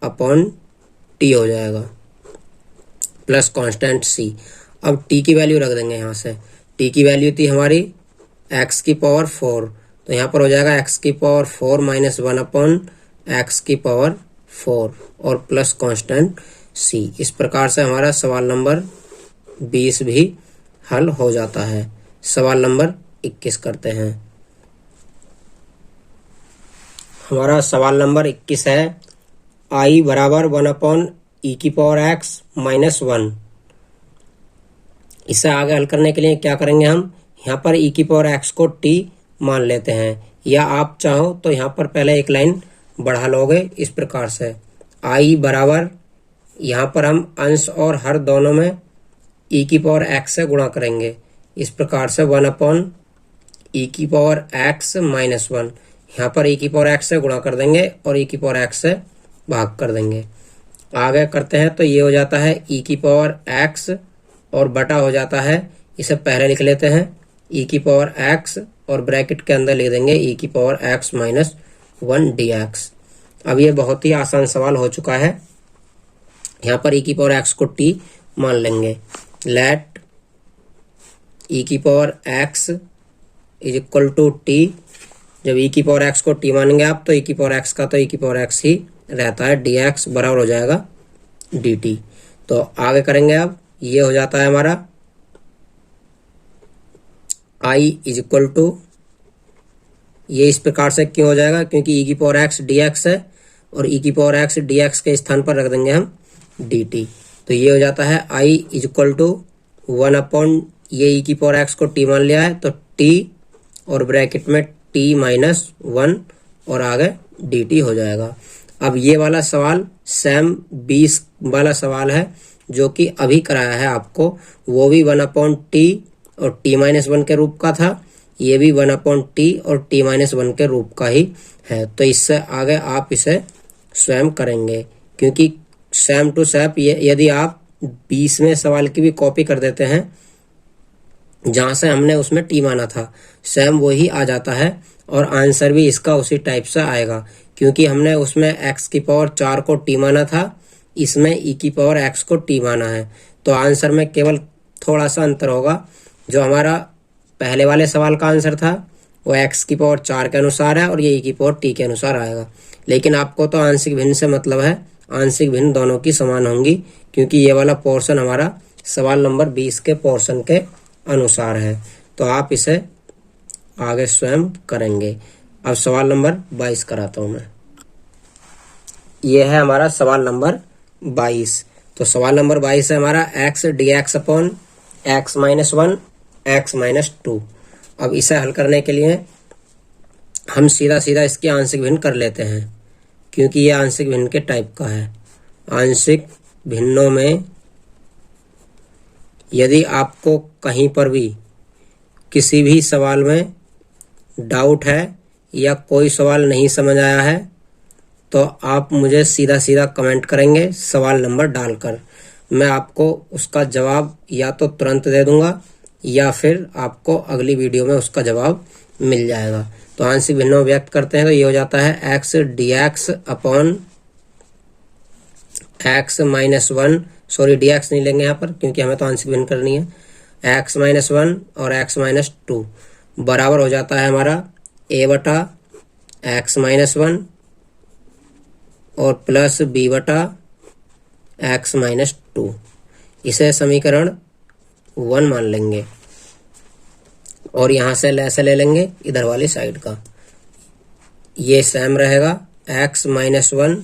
अपॉन t हो जाएगा प्लस कांस्टेंट c। अब t की वैल्यू रख देंगे यहाँ से। t की वैल्यू थी हमारी x की पावर 4, तो यहाँ पर हो जाएगा x की पावर 4 माइनस 1/x की पावर 4 और प्लस कांस्टेंट c। इस प्रकार से हमारा सवाल नंबर 20 भी हल हो जाता है। सवाल नंबर 21 करते हैं। हमारा सवाल नंबर 21 है i बराबर 1/e⁻x-1। इसे आगे हल करने के लिए क्या करेंगे हम, यहाँ पर e⁻x को t मान लेते हैं, या आप चाहो तो यहाँ पर पहले एक लाइन बढ़ा लोगे इस प्रकार से। i बराबर यहाँ पर हम अंश और हर दोनों में e⁻x से गुणा करेंगे, इस प्रकार से 1/e⁻x-1। यहाँ पर e⁻x से गुणा कर देंगे और e⁻x से भाग कर देंगे। आगे करते हैं तो ये हो जाता है e⁻x और बटा हो जाता है, इसे पहले लिख लेते हैं e⁻x और ब्रैकेट के अंदर लिख देंगे e⁻x-1 dx। अब ये बहुत ही आसान सवाल हो चुका है। यहाँ पर e⁻x को t मान लेंगे। Let e⁻x is equal to t। जब e⁻x को t मानेंगे आप तो e⁻x का तो e⁻x ही रहता है, dx बराबर हो जाएगा dt। तो आगे करेंगे, अब ये हो जाता है हमारा i इज इक्वल टू, ये इस प्रकार से क्यों हो जाएगा, क्योंकि e⁻x dx है और e⁻x dx के स्थान पर रख देंगे हम dt। तो ये हो जाता है i इज इक्वल टू 1/, ये e⁻x को t मान लिया है तो t और ब्रैकेट में t-1 और आगे dt हो जाएगा। अब ये वाला सवाल सेम 20 वाला सवाल है जो कि अभी कराया है आपको, वो भी 1/t और t-1 के रूप का था, ये भी 1/t और t-1 के रूप का ही है। तो इससे आगे आप इसे स्वयं करेंगे, क्योंकि सेम टू सेम यदि आप 20वें सवाल की भी कॉपी कर देते हैं जहां से हमने उसमें t माना था, सेम वही आ जाता है और आंसर भी इसका उसी टाइप से आएगा, क्योंकि हमने उसमें x की पावर 4 को t माना था, इसमें e⁻x को t माना है। तो आंसर में केवल थोड़ा सा अंतर होगा। जो हमारा पहले वाले सवाल का आंसर था वो x की पावर 4 के अनुसार है और ये e⁻t के अनुसार आएगा, लेकिन आपको तो आंशिक भिन्न से मतलब है, आंशिक भिन्न दोनों की समान होंगी, क्योंकि ये वाला पोर्शन हमारा सवाल नंबर 20 के पोर्शन के अनुसार है। तो आप इसे आगे स्वयं करेंगे। अब सवाल नंबर 22 कराता हूं मैं। ये है हमारा सवाल नंबर 22। तो सवाल नंबर 22 है हमारा x dx upon x-1 x-2। अब इसे हल करने के लिए हम सीधा सीधा इसकी आंशिक भिन्न कर लेते हैं, क्योंकि ये आंशिक भिन्न के टाइप का है। आंशिक भिन्नों में यदि आपको कहीं पर भी किसी भी सवाल में डाउट है या कोई सवाल नहीं समझ आया है तो आप मुझे सीधा सीधा कमेंट करेंगे सवाल नंबर डालकर। मैं आपको उसका जवाब या तो तुरंत दे दूंगा या फिर आपको अगली वीडियो में उसका जवाब मिल जाएगा। तो आंशिक भिन्नों में व्यक्त करते हैं तो ये हो जाता है x dx upon x-1, sorry dx नहीं लेंगे यहाँ पर क्योंकि हमें तो आंशिक भिन्न करनी है, x-1 और x-2 बराबर हो जाता है हमारा a बटा x-1 और प्लस b बटा x-2। इसे समीकरण 1 मान लेंगे और यहाँ से ऐसे ले लेंगे इधर वाली साइड का, ये सेम रहेगा x माइनस 1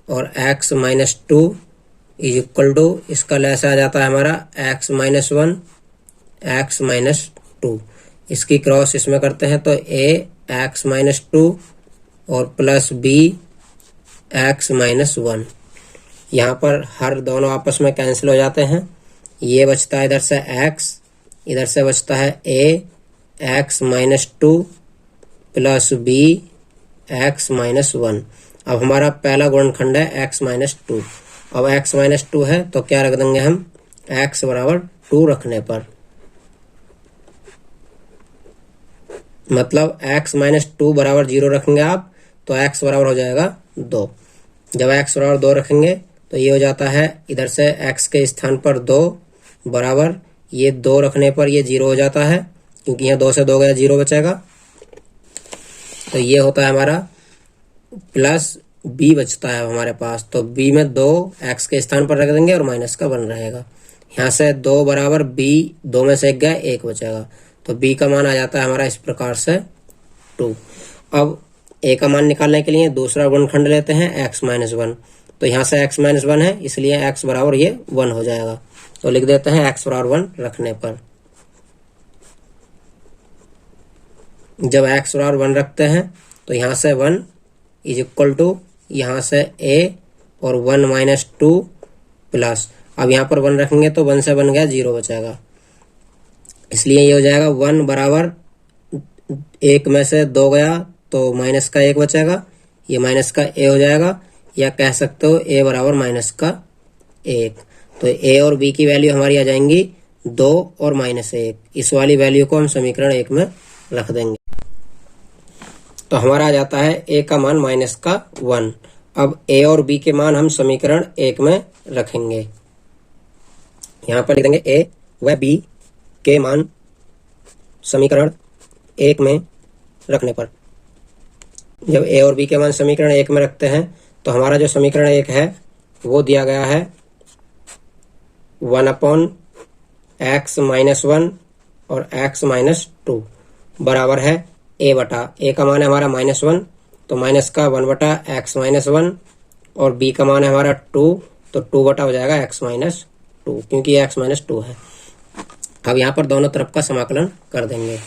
और x minus 2 is equal to, इसका लेस आ जाता है हमारा x माइनस 1 x माइनस 2, इसकी क्रॉस इसमें करते हैं तो a x माइनस 2 और प्लस b x माइनस 1। यहाँ पर हर दोनों आपस में कैंसिल हो जाते हैं, ये बचता है इधर से x, इधर से बचता है a x minus 2 plus b x minus 1। अब हमारा पहला गुणनखंड है x माइनस 2। अब x माइनस 2 है तो क्या रख देंगे हम, x बराबर 2 रखने पर, मतलब x माइनस 2 बराबर 0 रखेंगे आप तो x बराबर हो जाएगा 2। जब x बराबर 2 रखेंगे तो ये हो जाता है इधर से x के स्थान पर 2 बराबर, ये 2 रखने पर ये 0 हो जाता है क्योंकि यहाँ 2 से 2 गया 0 बचेगा, तो ये होता है हमारा प्लस b बचता है हमारे पास, तो b में 2 x के स्थान पर रख देंगे और माइनस का 1 रहेगा। यहाँ से 2 बराबर b, 2 में से 1 गया 1 बचेगा, तो b का मान आ जाता है हमारा इस प्रकार से 2। अब a का मान निकालने के लिए दूसरा गुणनखंड लेते हैं x माइनस 1, तो यहाँ से x माइनस 1 है इसलिए x बराबर ये 1 हो जाएगा, तो लिख देते हैं x बराबर 1 रखने पर। जब x बराबर 1 रखते हैं तो यहाँ से 1 इज इक्वल टू, यहाँ से a और 1 माइनस 2 प्लस, अब यहाँ पर 1 रखेंगे तो 1 से 1 गया 0 बचेगा, इसलिए ये हो जाएगा 1 बराबर 1 में से 2 गया तो माइनस का 1 बचेगा, ये माइनस का a हो जाएगा, या कह सकते हो a बराबर माइनस का 1। तो a और b की वैल्यू हमारी आ जाएंगी 2 और माइनस 1, इस वाली वैल्यू को हम समीकरण 1 में रख देंगे, तो हमारा आ जाता है a का मान माइनस का 1। अब a और b के मान हम समीकरण 1 में रखेंगे, यहाँ पर लिख देंगे a व b के मान समीकरण 1 में रखने पर। जब a और b के मान समीकरण 1 में रखते हैं तो हमारा जो समीकरण 1 है वो दिया गया है 1/x माइनस 1 और x माइनस 2 बराबर है a बटा, a का मान है हमारा माइनस 1 तो माइनस का 1/x माइनस 1 और b का मान है हमारा 2 तो 2 बटा हो जाएगा x माइनस 2, क्योंकि ये x माइनस 2 है। अब यहाँ पर दोनों तरफ का समाकलन कर देंगे,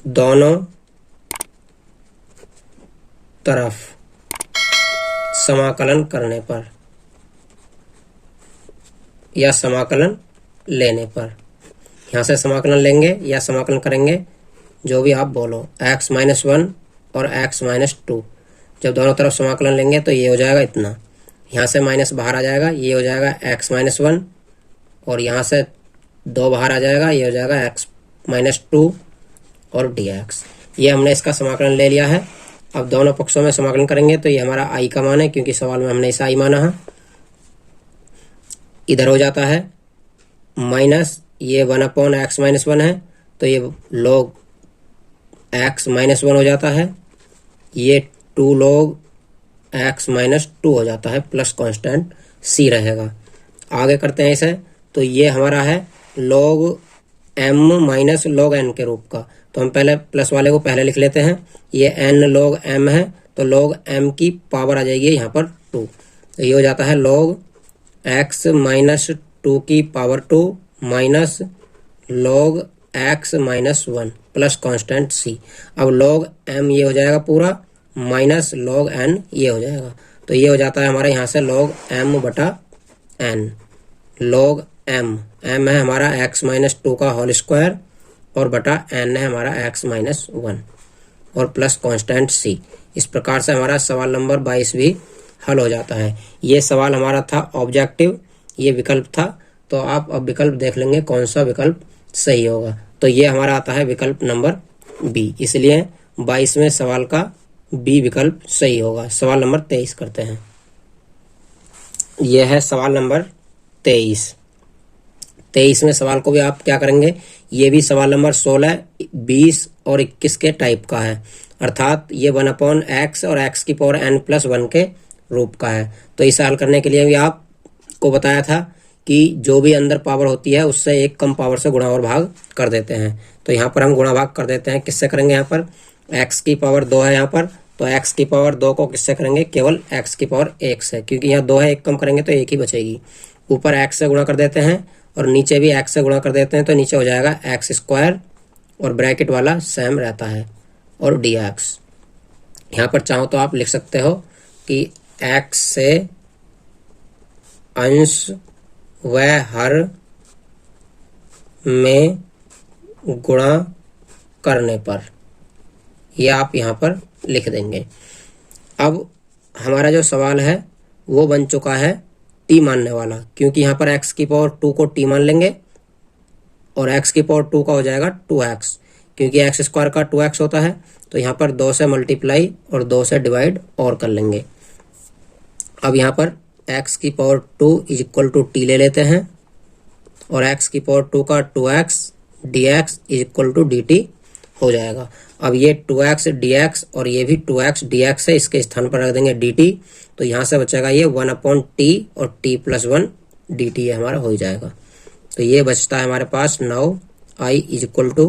दोनों तरफ समाकलन करने पर या समाकलन लेने पर, यहाँ से समाकलन लेंगे या समाकलन करेंगे जो भी आप बोलो, x माइनस 1 और x माइनस 2। जब दोनों तरफ समाकलन लेंगे तो ये हो जाएगा इतना, यहाँ से माइनस बाहर आ जाएगा, ये हो जाएगा x माइनस 1 और यहाँ से 2 बाहर आ जाएगा, ये हो जाएगा x माइनस 2 और dx। ये हमने इसका समाकलन ले लिया है। अब दोनों पक्षों में समाकलन करेंगे तो ये हमारा i का मान है, क्योंकि सवाल में हमने इसे i माना है। इधर हो जाता है माइनस, ये 1/x माइनस 1 है तो ये log x माइनस 1 हो जाता है, ये 2 log x माइनस 2 हो जाता है, प्लस कांस्टेंट c रहेगा। आगे करते हैं इसे, तो ये हमारा है log m minus log n के रूप का, तो हम पहले प्लस वाले को पहले लिख लेते हैं। ये n log m है तो log m की पावर आ जाएगी यहाँ पर 2, तो ये हो जाता है log x माइनस 2 की power 2 minus log x minus 1 plus constant c। अब log m ये हो जाएगा पूरा माइनस log n ये हो जाएगा, तो ये हो जाता है हमारा यहाँ से log m बटा n। log m है हमारा x माइनस 2 का होल स्क्वायर और बटा n है हमारा x माइनस 1 और प्लस कांस्टेंट c। इस प्रकार से हमारा सवाल नंबर 22 भी हल हो जाता है। ये सवाल हमारा था ऑब्जेक्टिव, ये विकल्प था, तो आप अब विकल्प देख लेंगे कौन सा विकल्प सही होगा। तो ये हमारा आता है विकल्प नंबर बी, इसलिए 22वें सवाल का बी विकल्प सही होगा। सवाल नंबर 23 करते हैं। यह है सवाल नंबर 23। 23वें सवाल को भी आप क्या करेंगे, ये भी सवाल नंबर 16, 20 और 21 के टाइप का है, अर्थात ये 1/x और x की पावर n+1 के रूप का है। तो इसे हल करने के लिए भी आपको बताया था कि जो भी अंदर पावर होती है उससे एक कम पावर से गुणा और भाग कर देते हैं। तो यहाँ पर हम गुणा भाग कर देते हैं। किससे करेंगे? यहाँ पर x की पावर 2 है यहाँ पर, तो x की पावर 2 को किससे करेंगे? केवल x की पावर 1 से, क्योंकि यहाँ 2 है, 1 कम करेंगे तो 1 ही बचेगी। ऊपर x से गुणा कर देते हैं और नीचे भी x से गुणा कर देते हैं, तो नीचे हो जाएगा x स्क्वायर और ब्रैकेट वाला सेम रहता है और dx। यहाँ पर चाहो तो आप लिख सकते हो कि x से अंश व हर में गुणा करने पर, ये आप यहाँ पर लिख देंगे। अब हमारा जो सवाल है वो बन चुका है t मानने वाला, क्योंकि यहाँ पर x की पावर 2 को t मान लेंगे और x की पावर 2 का हो जाएगा 2x, क्योंकि x स्क्वायर का 2x होता है। तो यहाँ पर 2 से मल्टीप्लाई और 2 से डिवाइड और कर लेंगे। अब यहाँ पर x की power 2 is equal to t ले लेते हैं और x की पावर 2 का 2x dx is equal to dt हो जाएगा। अब ये 2x dx और ये भी 2x dx है, इसके स्थान पर रख देंगे dt। तो यहाँ से बचेगा ये 1/t और t+1 dt ये हमारा हो जाएगा। तो ये बचता है हमारे पास 9 i इज इक्वल टू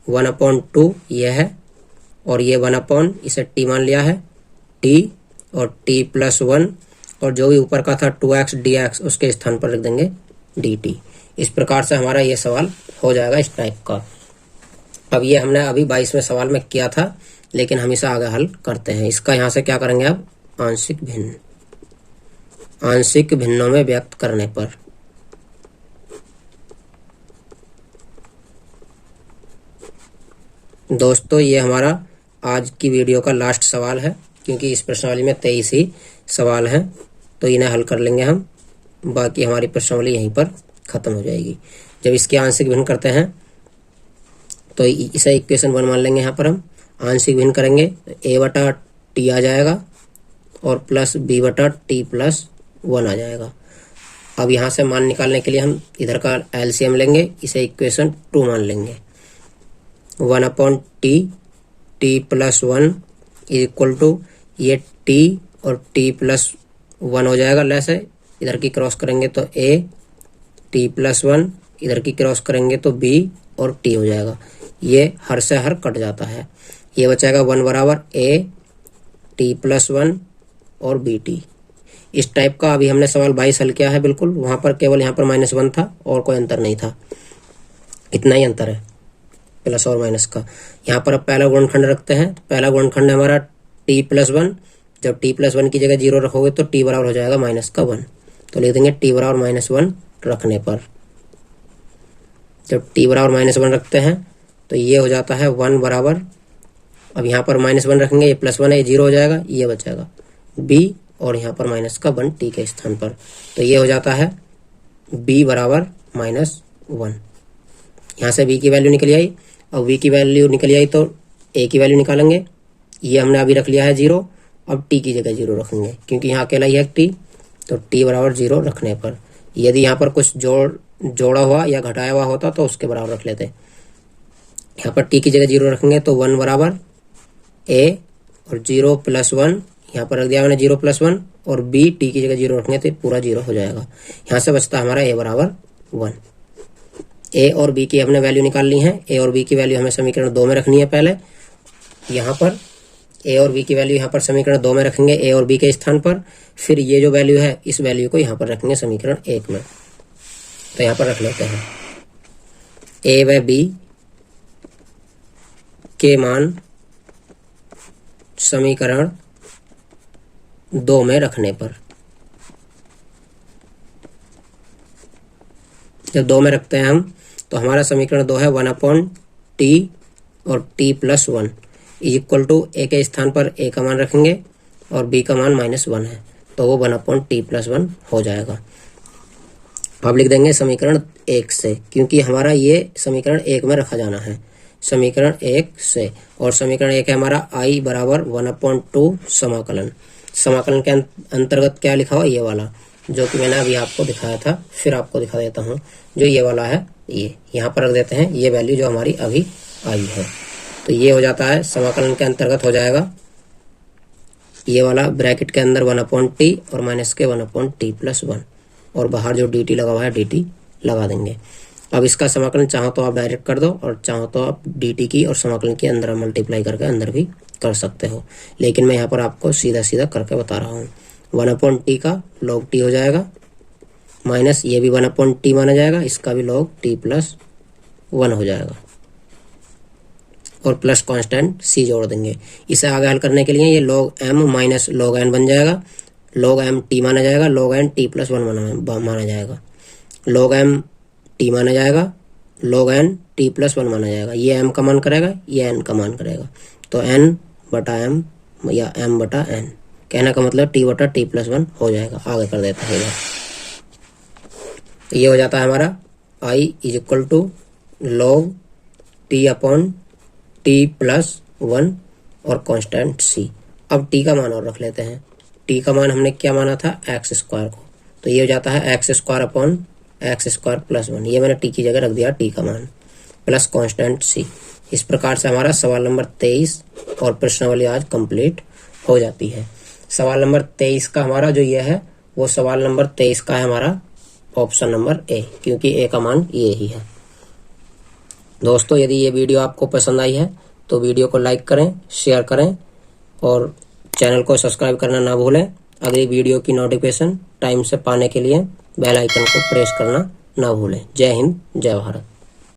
1/2 ये है, और ये 1/ इसे t मान लिया है t और t+1 और जो भी ऊपर का था 2x dx उसके स्थान पर रख देंगे dt। इस प्रकार से हमारा ये सवाल हो जाएगा इस टाइप का। अब ये हमने अभी 22वें सवाल में किया था, लेकिन हम इसे आगे हल करते हैं। इसका यहाँ से क्या करेंगे? अब आंशिक भिन्न, आंशिक भिन्नों में व्यक्त करने पर। दोस्तों ये हमारा आज की वीडियो का लास्ट सवाल है, क्योंकि इस प्रश्नावली में 23 ही सवाल हैं, तो इन्हें हल कर लेंगे हम। बाकी हमारी प्रश्नावली यहीं पर खत्म हो जाएगी। जब इसके आंशिक भिन्न करते हैं तो इसे इक्वेशन 1 मान लेंगे। यहाँ पर हम आंशिक भिन्न करेंगे तो a/t आ जाएगा और प्लस b/t+1 आ जाएगा। अब यहाँ से मान निकालने के लिए हम इधर का एलसीएम लेंगे, इसे इक्वेशन 2 मान लेंगे। 1/t t+1 is equal to ये t और t+1 हो जाएगा लेस है, इधर की क्रॉस करेंगे तो a t+1, इधर की क्रॉस करेंगे तो b और t हो जाएगा। ये हर से हर कट जाता है, ये बचाएगा 1 बराबर a t+1 और bt। इस टाइप का अभी हमने सवाल 22 हल किया है बिल्कुल। वहाँ पर केवल यहाँ पर -1 था और कोई अंतर नहीं था, इतना ही अंतर है प्लस और माइनस का। यहाँ पर अब पहला गुणनखंड रखते हैं। पहला गुणनखंड हमारा t+1, जब t+1 की जगह 0 रखोगे तो t बराबर हो जाएगा -1। तो लिख देंगे t बराबर -1 रखने पर। जब t बराबर -1 रखते हैं तो ये हो जाता है 1 बराबर, अब यहाँ पर -1 रखेंगे, ये +1 है, ये 0 हो जाएगा, ये बचेगा b और यहाँ पर -1 t के स्थान पर। तो ये हो जाता है b बराबर -1। यहाँ से b की वैल्यू निकल आई और v की वैल्यू निकल आई तो a की वैल्यू निकालेंगे। ये हमने अभी रख लिया है 0, अब t की जगह 0 रखेंगे, क्योंकि यहाँ अकेला ही है t। तो t बराबर 0 रखने पर, यदि यहाँ पर कुछ जोड़ा हुआ या घटाया हुआ होता तो उसके बराबर रख लेते। यहाँ पर t की जगह 0 रखेंगे तो 1 बराबर a और 0+1, यहाँ पर रख दिया मैंने 0+1 और b t की जगह 0 रखेंगे तो पूरा 0 हो जाएगा। यहाँ से बचता हमारा a बराबर 1। a और b की हमने वैल्यू निकाल ली है। a और b की वैल्यू हमें समीकरण 2 में रखनी है पहले। यहाँ पर a और b की वैल्यू यहाँ पर समीकरण 2 में रखेंगे a और b के स्थान पर। फिर ये जो वैल्यू है इस वैल्यू को यहाँ पर रखेंगे समीकरण 1 में। तो यहाँ पर रख लेते हैं a व b के मान समीकरण 2 में रखने पर। जब 2 में रखते हैं हम तो हमारा समीकरण 2 है 1/t और t+1 is equal to a के स्थान पर a का मान रखेंगे और b का मान -1 है, तो वो 1/t+1 हो जाएगा। अब लिख देंगे समीकरण 1 से, क्योंकि हमारा ये समीकरण 1 में रखा जाना है, समीकरण 1 से। और समीकरण 1 है हमारा i बराबर 1/2 समाकलन। समाकलन के अंतर्गत क्या लिखा हुआ, ये वाला जो कि मैंने अभी आपको दिखाया था, फिर आपको दिखा देता हूँ। जो ये वाला है ये यहाँ पर रख देते हैं, ये वैल्यू जो हमारी अभी आई है। तो ये हो जाता है समाकलन के अंतर्गत हो जाएगा ये वाला ब्रैकेट के अंदर 1/t और माइनस के 1/t+1 और बाहर जो dt लगा हुआ है dt लगा देंगे। अब इसका समाकलन चाहो तो आप डायरेक्ट कर दो और चाहो तो आप dt की और समाकलन के अंदर मल्टीप्लाई करके अंदर भी कर सकते हो, लेकिन मैं यहाँ पर आपको सीधा सीधा करके बता रहा हूँ। 1/t का log t हो जाएगा, माइनस ये भी 1/t माना जाएगा, इसका भी log t+1 हो जाएगा और प्लस कांस्टेंट c जोड़ देंगे। इसे आगे हल करने के लिए ये log m minus log n बन जाएगा, log m t माना जाएगा, log n t+1 माना जाएगा, log m t माना जाएगा, log n t+1 माना जाएगा। ये m का मान करेगा, ये n का मान करेगा, तो n/m या m/n, कहने का मतलब t/t+1 हो जाएगा। आगे कर देते हैं इधर, ये हो जाता है हमारा i = log t/t+1 और कांस्टेंट c। अब t का मान और रख लेते हैं। t का मान हमने क्या माना था, x² को, तो ये हो जाता है x² ये मैंने t की जगह रख दिया t का मान, प्लस कांस्टेंट c। इस प्रकार से हमारा सवाल नंबर 23 और प्रश्नावली आज कंप्लीट हो जाती है। सवाल नंबर 23 का हमारा जो ये है वो सवाल नंबर 23 का है हमारा ऑप्शन नंबर ए, क्योंकि ए का मान ये ही है। दोस्तों, यदि ये वीडियो आपको पसंद आई है तो वीडियो को लाइक करें, शेयर करें और चैनल को सब्सक्राइब करना ना भूलें। अगली वीडियो की नोटिफिकेशन टाइम से पाने के लिए बेल आइकन को प्रेस करना ना भूलें। जय हिंद, जय भारत।